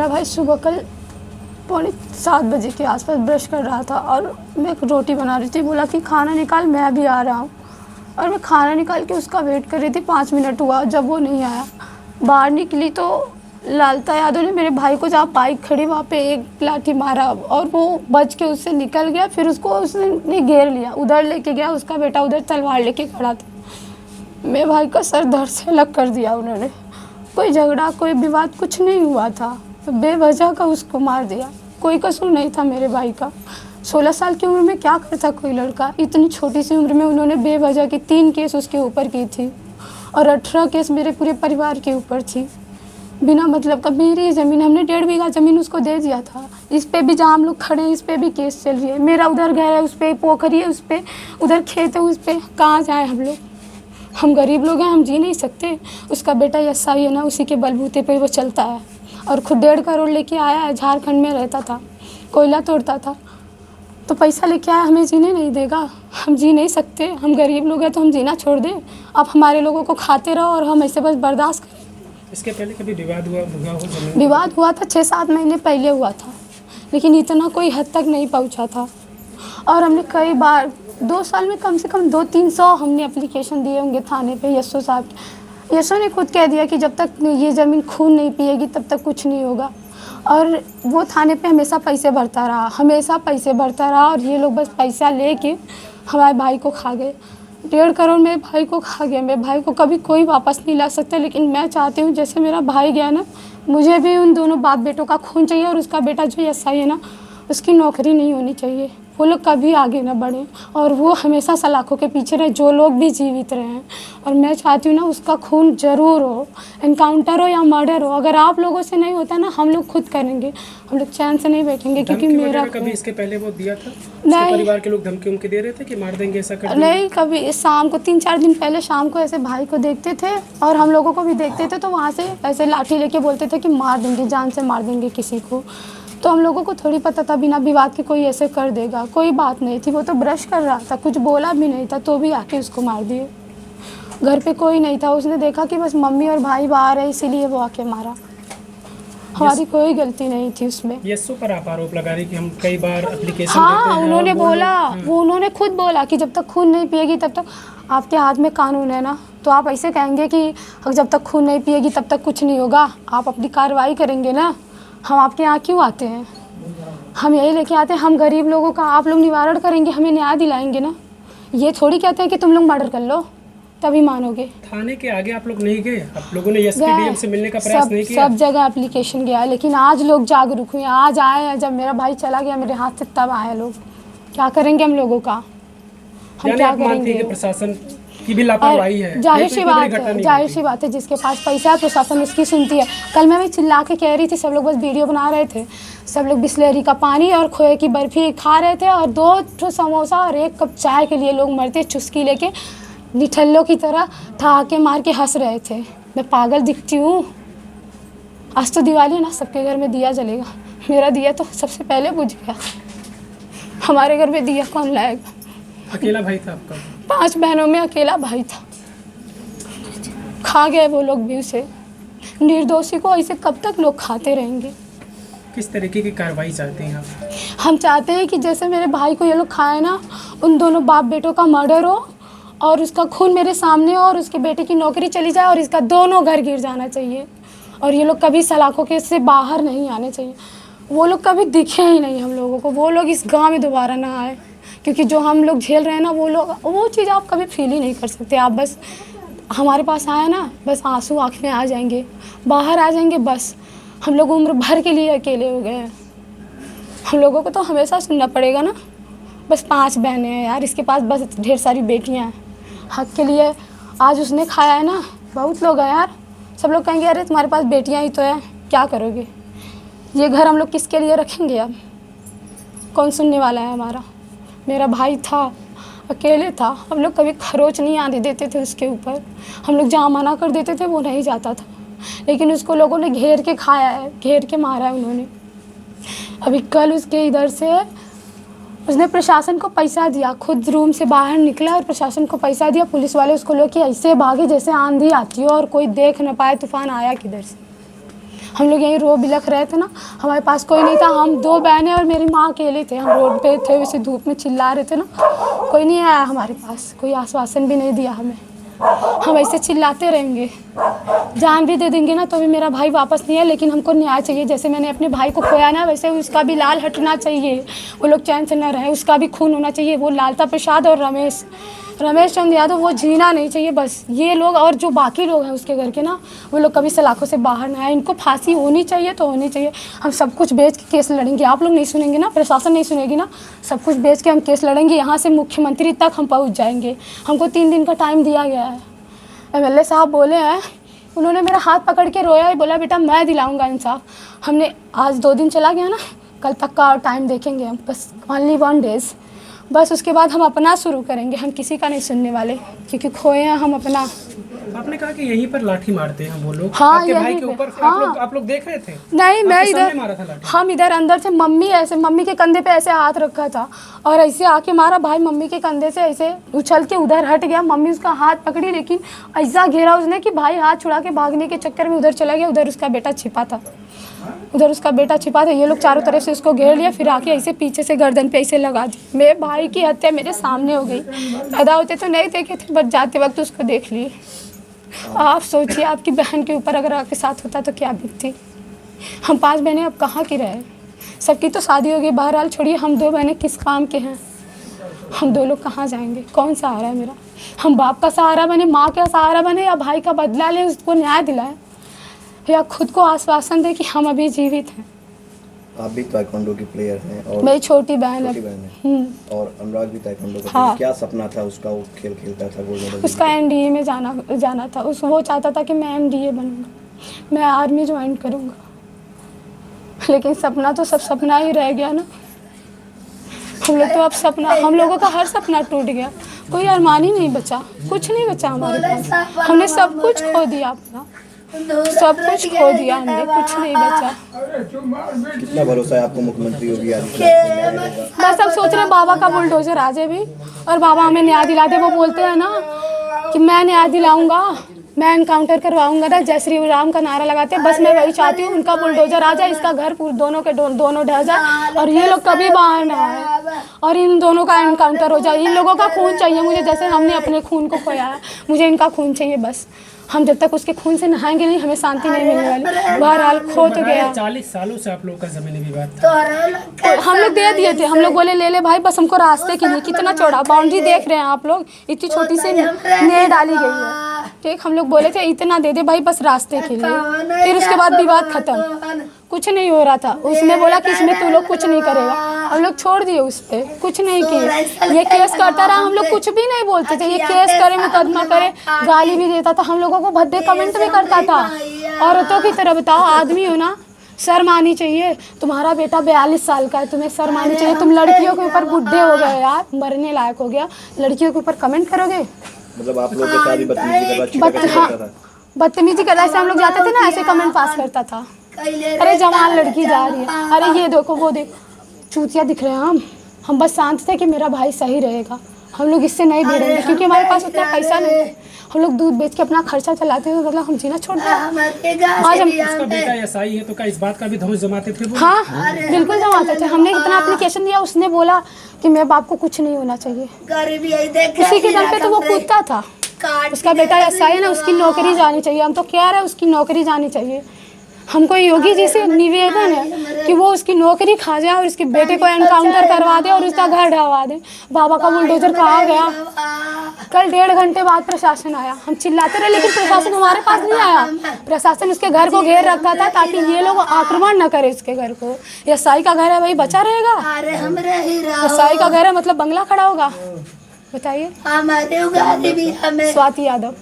मेरा भाई सुबह कल 6:45 के आसपास ब्रश कर रहा था और मैं रोटी बना रही थी। बोला कि खाना निकाल, मैं अभी आ रहा हूँ। और मैं खाना निकाल के उसका वेट कर रही थी। 5 मिनट हुआ, जब वो नहीं आया बाहर निकली तो लालता यादव ने मेरे भाई को जहाँ बाइक खड़ी वहाँ पे एक लाठी मारा और वो बच के उससे निकल गया। फिर उसको उसने घेर लिया, उधर लेके गया। उसका बेटा उधर तलवार लेके खड़ा था। मेरे भाई का सर धड़ से अलग कर दिया उन्होंने। कोई झगड़ा कोई विवाद कुछ नहीं हुआ था, बेवजह का उसको मार दिया। कोई कसूर नहीं था मेरे भाई का। 16 साल की उम्र में क्या करता कोई लड़का। इतनी छोटी सी उम्र में उन्होंने बेवजह की 3 केस उसके ऊपर की थी और 18 केस मेरे पूरे परिवार के ऊपर थी। बिना मतलब का मेरी ज़मीन, हमने 1.5 बीघा ज़मीन उसको दे दिया था। इस पे भी जहाँ हम लोग खड़े हैं इस पे भी केस चल रही है। मेरा उधर घर है, उस पर पोखरी है, उस पर उधर खेत है, उस पर कहाँ जाए हम लोग। हम गरीब लोग हैं, हम जी नहीं सकते। उसका बेटा यस्सा है ना, उसी के बलबूते पे वो चलता है और खुद 1.5 करोड़ लेके आया है। झारखंड में रहता था, कोयला तोड़ता था, तो पैसा लेके आया, हमें जीने नहीं देगा। हम जी नहीं सकते, हम गरीब लोग हैं तो हम जीना छोड़ दें। आप हमारे लोगों को खाते रहो और हम ऐसे बस बर्दाश्त करें। इसके पहले कभी विवाद हुआ हो? विवाद हुआ था 6-7 महीने पहले हुआ था, लेकिन इतना कोई हद तक नहीं पहुंचा था। और हमने कई बार 2 साल में कम से कम 200-300 हमने एप्लीकेशन दिए होंगे थाने पे। यस्सो साहब, यस्सो ने खुद कह दिया कि जब तक ये ज़मीन खून नहीं पिएगी तब तक कुछ नहीं होगा। और वो थाने पे हमेशा पैसे भरता रहा, हमेशा पैसे भरता रहा। और ये लोग बस पैसा लेके हमारे भाई को खा गए। 1.5 करोड़ मेरे भाई को खा गया। मेरे भाई को कभी कोई वापस नहीं ला सकता, लेकिन मैं चाहती हूँ जैसे मेरा भाई गया ना, मुझे भी उन दोनों बाप बेटों का खून चाहिए। और उसका बेटा जो एसआई है ना, उसकी नौकरी नहीं होनी चाहिए। वो लोग कभी आगे ना बढ़ें और वो हमेशा सलाखों के पीछे रहे, जो लोग भी जीवित रहे हैं। और मैं चाहती हूँ ना उसका खून ज़रूर हो, एनकाउंटर हो या मर्डर हो। अगर आप लोगों से नहीं होता ना, हम लोग खुद करेंगे। हम लोग चैन से नहीं बैठेंगे, क्योंकि मेरा कभी इसके पहले वो दिया था? नहीं, परिवार के लोग धमकी उमकी दे रहे थे कि मार देंगे, ऐसा कर देंगे? नहीं, कभी शाम को 3-4 दिन पहले शाम को ऐसे भाई को देखते थे और हम लोगों को भी देखते थे, तो वहाँ से ऐसे लाठी लेके बोलते थे कि मार देंगे, जान से मार देंगे किसी को। तो हम लोगों को थोड़ी पता था बिना विवाद के कोई ऐसे कर देगा। कोई बात नहीं थी, वो तो ब्रश कर रहा था, कुछ बोला भी नहीं था, तो भी आके उसको मार दिए। घर पे कोई नहीं था, उसने देखा कि बस मम्मी और भाई बाहर है, इसीलिए वो आके मारा। हमारी कोई गलती नहीं थी उसमें। यस्सु पर आप आरोप लगा रही कि हम कई बार एप्लीकेशन देते हाँ, हैं। उन्होंने बोला, वो उन्होंने खुद बोला कि जब तक खून नहीं पिएगी तब तक आपके हाथ में कानून है ना, तो आप ऐसे कहेंगे कि जब तक खून नहीं पिएगी तब तक कुछ नहीं होगा, आप अपनी कार्रवाई करेंगे ना। हम आपके यहाँ क्यों आते हैं? हम यही लेके आते हैं, हम गरीब लोगों का आप लोग निवारण करेंगे, हमें न्याय दिलाएंगे ना। ये थोड़ी कहते हैं कि तुम लोग मर्डर कर लो तभी मानोगे। थाने के आगे आप लोग नहीं गए? आप लोगों ने एसपीडीएम से मिलने का प्रयास नहीं किया? सब जगह एप्लीकेशन गया है, लेकिन आज लोग जागरूक हुए, आज आए हैं। जब मेरा भाई चला गया मेरे हाथ से तब आए लोग। क्या करेंगे हम लोगों का? हम क्या करेंगे? प्रशासन की भी लापरवाही है। जाहिर सी बात है, जिसके पास पैसा है प्रशासन उसकी सुनती है। कल मैं भी चिल्ला के कह रही थी, सब लोग बस वीडियो बना रहे थे। सब लोग बिस्लेरी का पानी और खोए की बर्फी खा रहे थे और 2 समोसा और 1 कप चाय के लिए लोग मरते चुस्की लेके निठल्लों की तरह ठहाके मार के हंस रहे थे। मैं पागल दिखती हूँ? आज तो दिवाली है ना, सबके घर में दिया जलेगा। मेरा दिया तो सबसे पहले बुझ गया। हमारे घर में दिया कौन लाएगा? अकेला भाई था आपका? 5 बहनों में अकेला भाई था। खा गए वो लोग भी उसे। निर्दोषी को ऐसे कब तक लोग खाते रहेंगे? किस तरीके की कार्रवाई चाहते हैं आप? हम चाहते हैं कि जैसे मेरे भाई को ये लोग खाए ना, उन दोनों बाप बेटों का मर्डर हो और उसका खून मेरे सामने हो और उसके बेटे की नौकरी चली जाए और इसका दोनों घर गिर जाना चाहिए। और ये लोग कभी सलाखों के से बाहर नहीं आने चाहिए। वो लोग कभी दिखे ही नहीं हम लोगों को। वो लोग इस गांव में दोबारा ना आए, क्योंकि जो हम लोग झेल रहे हैं ना, वो चीज़ आप कभी फील ही नहीं कर सकते। आप बस हमारे पास आए ना, बस आंसू आँख में आ जाएंगे, बाहर आ जाएंगे। बस हम लोग उम्र भर के लिए अकेले हो गए हैं। हम लोगों को तो हमेशा सुनना पड़ेगा ना। बस 5 बहनें हैं यार, इसके पास बस ढेर सारी बेटियां हैं। हक के लिए आज उसने खाया है ना, बहुत लोग हैं यार। सब लोग कहेंगे अरे तुम्हारे पास बेटियां ही तो है, क्या करोगे? ये घर हम लोग किसके लिए रखेंगे? अब कौन सुनने वाला है हमारा? मेरा भाई था, अकेले था। हम लोग कभी खरोच नहीं आने देते थे उसके ऊपर। हम लोग जहाँ मना कर देते थे वो नहीं जाता था, लेकिन उसको लोगों ने घेर के खाया है, घेर के मारा है उन्होंने। अभी कल उसके इधर से उसने प्रशासन को पैसा दिया, खुद रूम से बाहर निकला और प्रशासन को पैसा दिया। पुलिस वाले उसको लेके ऐसे भागे जैसे आंधी आती हो और कोई देख न पाए तूफान आया किधर से। हम लोग यहीं रो बिलख रहे थे ना, हमारे पास कोई नहीं था, हम 2 बहनें और मेरी माँ अकेले थे। हम रोड पे थे, वैसे धूप में चिल्ला रहे थे ना, कोई नहीं आया हमारे पास, कोई आश्वासन भी नहीं दिया हमें। हम ऐसे चिल्लाते रहेंगे, जान भी दे देंगे ना तो भी मेरा भाई वापस नहीं है, लेकिन हमको न्याय चाहिए। जैसे मैंने अपने भाई को खोया ना, वैसे उसका भी लाल हटना चाहिए, वो लोग चैन से न रहे, उसका भी खून होना चाहिए। वो लालता प्रसाद और रमेश चंद यादव, वो जीना नहीं चाहिए बस। ये लोग और जो बाकी लोग हैं उसके घर के ना, वो लोग कभी सलाखों से बाहर ना आए। इनको फांसी होनी चाहिए तो होनी चाहिए। हम सब कुछ बेच के केस लड़ेंगे, आप लोग नहीं सुनेंगे ना, प्रशासन नहीं सुनेगी ना, सब कुछ बेच के हम केस लड़ेंगे। यहाँ से मुख्यमंत्री तक हम पहुँच जाएंगे। हमको 3 दिन का टाइम दिया गया है। MLA साहब बोले हैं, उन्होंने मेरा हाथ पकड़ के रोया ही, बोला बेटा मैं दिलाऊंगा इंसाफ। हमने आज 2 दिन चला गया ना, कल तक का और टाइम देखेंगे हम, बस ओनली 1 डेज़, बस उसके बाद हम अपना शुरू करेंगे। हम किसी का नहीं सुनने वाले, क्योंकि खोए हैं हम अपना। आपने कहा कि यहीं पर लाठी मारते हैं वो लोग, हाँ, आपके भाई यहीं के पे, ऊपर हाँ। आप लोग देख रहे थे? नहीं, मैं आपके इधर सामने मारा था लाठी? हम इधर अंदर से, मम्मी के कंधे पे ऐसे हाथ रखा था और ऐसे आके मारा। भाई मम्मी के कंधे से ऐसे उछल के उधर हट गया, मम्मी उसका हाथ पकड़ी, लेकिन ऐसा घेरा उसने कि भाई हाथ छुड़ा के भागने के चक्कर में उधर चला गया। उधर उसका बेटा छिपा था, ये लोग चारों तरफ से उसको घेर लिया, फिर आके ऐसे पीछे से गर्दन पे ऐसे लगा दी। मेरे भाई की हत्या मेरे सामने हो गई। पैदा होते तो नहीं देखे थे, बट जाते वक्त उसको देख लिए। आप सोचिए, आपकी बहन के ऊपर अगर आपके साथ होता तो क्या बीतती। हम 5 बहनें अब कहाँ की रहे, सबकी तो शादी हो गई। बहरहाल छोड़िए, हम 2 बहनें किस काम के हैं, हम 2 लोग कहाँ जाएंगे, कौन सहारा है मेरा। हम बाप का सहारा बने, माँ का सहारा बने, या भाई का बदला लें, उसको न्याय दिलाएं, या खुद को आश्वासन दे कि हम अभी जीवित हैं। आप भी ताइक्वांडो की प्लेयर हैं और मेरी छोटी बहन है। और अनुराग भी ताइक्वांडो का हाँ। क्या सपना था उसका? वो खेल खेलता था, गोल्ड मेडल उसका NDA में जाना था। वो चाहता था कि मैं NDA बनूंगा, मैं आर्मी ज्वाइन करूंगा, लेकिन सपना तो सब सपना ही रह गया ना। हम लोगों का हर सपना टूट गया, कोई अरमान ही नहीं बचा, कुछ नहीं बचा हमारे पास। हमने सब कुछ खो दिया अपना, सब कुछ खो दिया हमने, कुछ नहीं बचा। कितना भरोसा है आपको मुख्यमंत्री योगी आदित्यनाथ? बस अब सोच रहे बाबा का बुलडोजर आ जाए भी और बाबा हमें न्याय दिला दे। वो बोलते हैं ना कि मैं न्याय दिलाऊंगा, मैं एनकाउंटर करवाऊंगा ना, जय श्री राम का नारा लगाते हैं। बस मैं वही चाहती हूँ, उनका बुलडोजर आ जाए, इसका घर दोनों ढह जाए और ये लोग कभी बाहर ना आए और इन दोनों का एनकाउंटर हो जाए। इन लोगों का खून चाहिए मुझे, जैसे हमने अपने खून को खोया है, मुझे इनका खून चाहिए बस। हम जब तक उसके खून से नहाएंगे नहीं, हमें शांति नहीं मिलने वाली। बहरहाल खो तो गया। 40 सालों से आप लोग का जमीनी विवाद था। हम लोग दे दिए थे, हम लोग बोले ले ले भाई, बस हमको रास्ते के लिए। कितना चौड़ा बाउंड्री देख रहे हैं आप लोग, इतनी छोटी सी नेट डाली गई है, ठीक। हम लोग बोले थे इतना दे दे भाई, बस रास्ते के लिए। फिर उसके बाद विवाद खत्म, कुछ नहीं हो रहा था। उसने बोला कि इसमें तू लोग कुछ नहीं करेगा, हम लोग छोड़ दिए उस पर, कुछ नहीं किए। ये केस करता रहा, हम लोग कुछ भी नहीं बोलते थे। ये केस करे, मुकदमा करे, गाली भी देता था, हम लोगों को भद्दे कमेंट भी करता था। औरतों की तरह बताओ, आदमी हो ना, शर्म आनी चाहिए। तुम्हारा बेटा 42 साल का है, तुम्हें शर्म आनी चाहिए। तुम लड़कियों के ऊपर बुढ़े हो गए यार, मरने लायक हो गया, लड़कियों के ऊपर कमेंट करोगे। मतलब आप लोग के साथ भी बदतमीजी करता था? बदतमीजी करता, ऐसे हम लोग जाते थे ना, ऐसे कमेंट पास करता था। अरे जवान लड़की जा रही है, अरे ये देखो वो देखो, चूतिया दिख रहे हैं हम बस शांत थे कि मेरा भाई सही रहेगा। हम लोग इससे नहीं भिड़ेंगे, क्योंकि हमारे पास उतना पैसा नहीं है। हम लोग दूध बेच के अपना खर्चा चलाते हैं, मतलब हम जीना छोड़ दिया। आज हम, उसका बेटा एसआई है तो क्या इस बात का भी धौंस जमाते थे वो? हाँ बिल्कुल जमाते थे। हमने इतना एप्लीकेशन दिया, उसने बोला कि मेरे बाप को कुछ नहीं होना चाहिए। उसी के दम पे तो वो कूदता था। उसका बेटा एसआई है ना, उसकी नौकरी जानी चाहिए। हम तो कह रहे हैं उसकी नौकरी जानी चाहिए। हमको योगी जी से निवेदन है कि वो उसकी नौकरी खा जाए और उसके बेटे को एनकाउंटर करवा दे और उसका घर ढहवा दे। बाबा का बुलडोजर कहाँ गया? कल 1.5 घंटे बाद प्रशासन आया, हम चिल्लाते रहे, लेकिन प्रशासन हमारे पास नहीं आया। प्रशासन उसके घर को घेर रखा था ताकि ये लोग आक्रमण न करे उसके घर को। एसआई का घर है भाई, बचा रहेगा? एसआई का घर है मतलब बंगला खड़ा होगा? बताइए। स्वाति यादव।